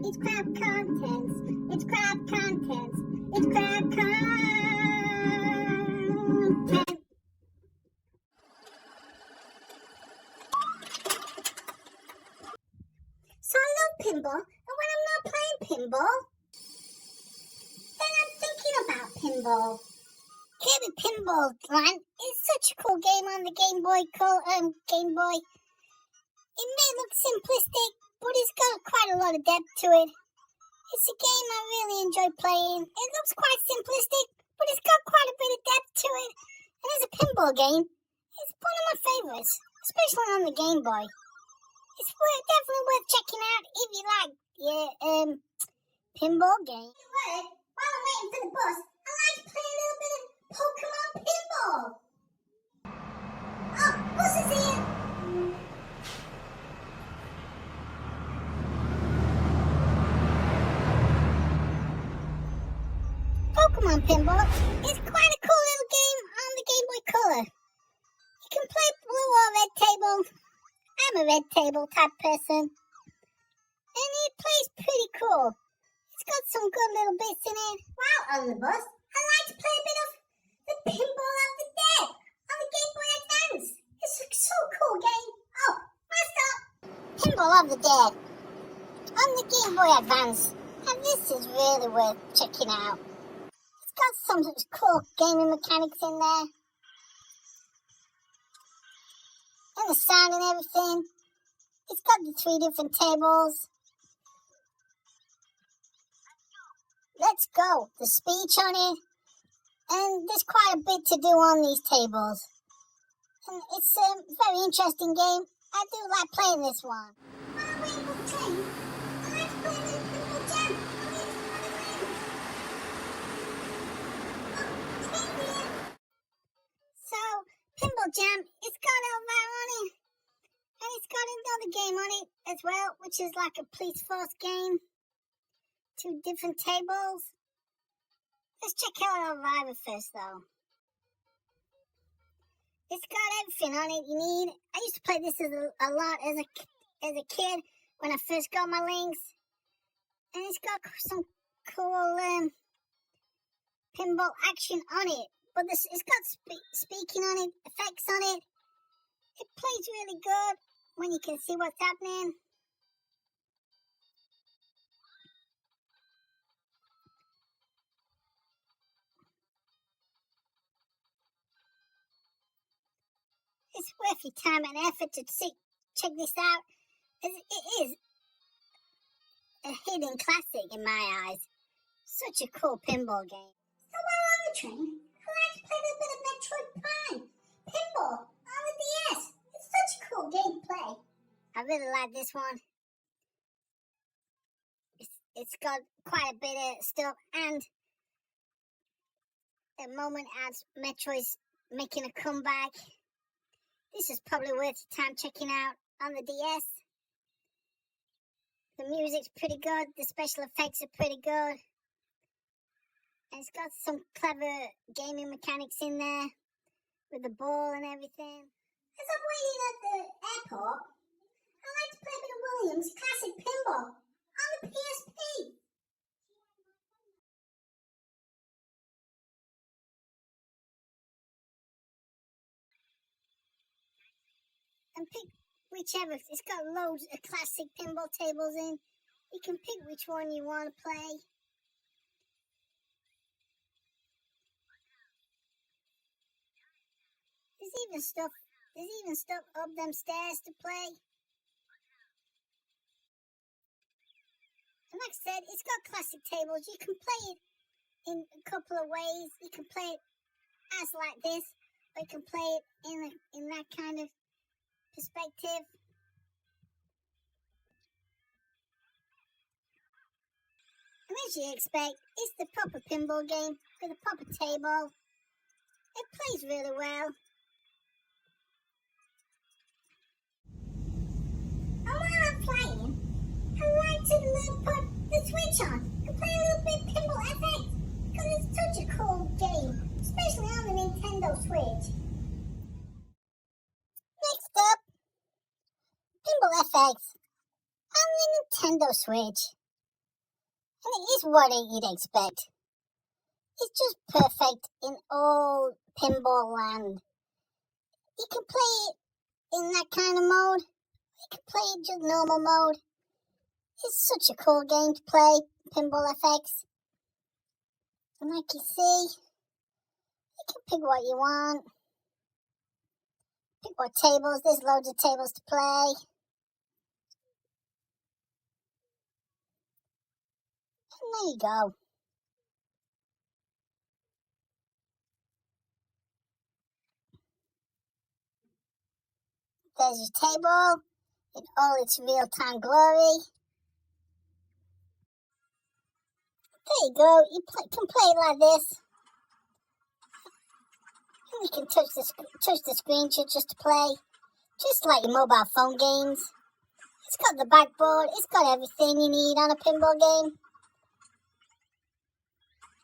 It's crap contents. It's crap contents. It's crap content. So I love pinball, and when I'm not playing pinball, then I'm thinking about pinball. KIRBY Pinball Land is such a cool game on the Game Boy. It may look simplistic, but it's got quite a lot of depth to it. It's a game I really enjoy playing. It looks quite simplistic, but it's got quite a bit of depth to it. And as a pinball game, it's one of my favorites, especially on the Game Boy. It's definitely worth checking out if you like your pinball game. While I'm waiting for the bus, I like to play a little bit of Pokemon Pinball. Oh, bus is here! Pokemon Pinball is quite a cool little game on the Game Boy Color. You can play blue or red table. I'm a red table type person. And it plays pretty cool. It's got some good little bits in it. While on the bus, I like to play a bit of the Pinball of the Dead on the Game Boy Advance. It's a so cool game. Oh, messed up. Pinball of the Dead on the Game Boy Advance. And this is really worth checking out. It's got some cool gaming mechanics in there. And the sound and everything. It's got the 3 different tables. Let's go. The speech on it. And there's quite a bit to do on these tables. And it's a very interesting game. I do like playing this one. While I'm waiting for the train, I like to play a little Pinball Jam. So, Pinball Jam, it's got Elvira on it. And it's got another game on it as well, which is like a police force game. 2 different tables. Let's check out Elvira first, though. It's got everything on it you need. I used to play this a lot as a kid when I first got my links. And it's got some cool pinball action on it. But it's got speaking on it, effects on it. It plays really good when you can see what's happening. It's worth your time and effort to check this out. It is a hidden classic in my eyes. Such a cool pinball game. So while on the train, I like to play a little bit of Metroid Prime Pinball on the DS. It's such a cool game to play. I really like this one. It's got quite a bit of stuff, and the moment as Metroid's making a comeback, this is probably worth your time checking out on the DS. The music's pretty good, the special effects are pretty good. And it's got some clever gaming mechanics in there with the ball and everything. As I'm waiting at the airport, I like to play a bit of Williams Classic Pinball on the PSP. And pick whichever. It's got loads of classic pinball tables in. You can pick which one you want to play. There's even stuff up them stairs to play. And like I said, it's got classic tables. You can play it in a couple of ways. You can play it as like this, or you can play it in that kind of perspective. And as you expect, it's the proper pinball game with a proper table. It plays really well. And while I'm playing, I like to put the Switch on and play a little bit of Pinball FX, because it's such a cool game, especially on the Nintendo Switch. Next up, Pinball FX on the Nintendo Switch. And it is what you'd expect. It's just perfect in all pinball land. You can play it in that kind of mode. You can play it just normal mode. It's such a cool game to play, Pinball FX. And like you see, you can pick what you want. Pick what tables. There's loads of tables to play. And there you go. There's your table in all its real-time glory. There you go. You can play it like this. And you can touch the screen just to play. Just like your mobile phone games. It's got the backboard. It's got everything you need on a pinball game.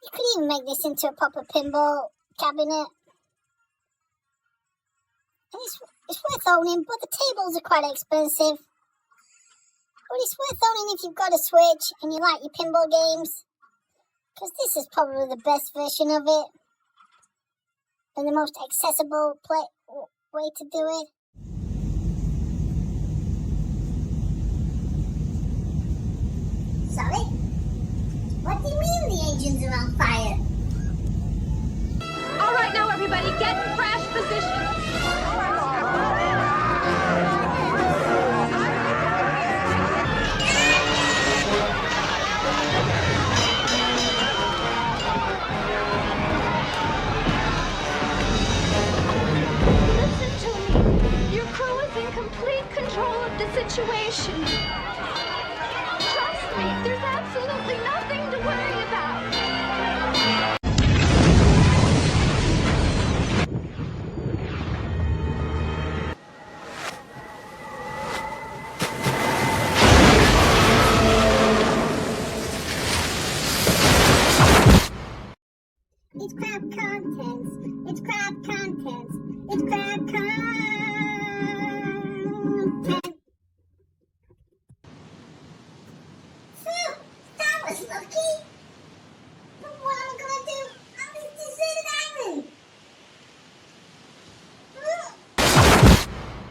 You could even make this into a proper pinball cabinet. And it's worth owning, but the tables are quite expensive. But it's worth owning if you've got a Switch and you like your pinball games. Because this is probably the best version of it. And the most accessible way to do it. Sorry? What do you mean the engines are on fire? All right, now everybody, get in crash position. Listen to me. Your crew is in complete control of the situation. Trust me, there's absolutely nothing to worry about. It's crap contents. It's crap contents. It's crap content. Phew, that was lucky.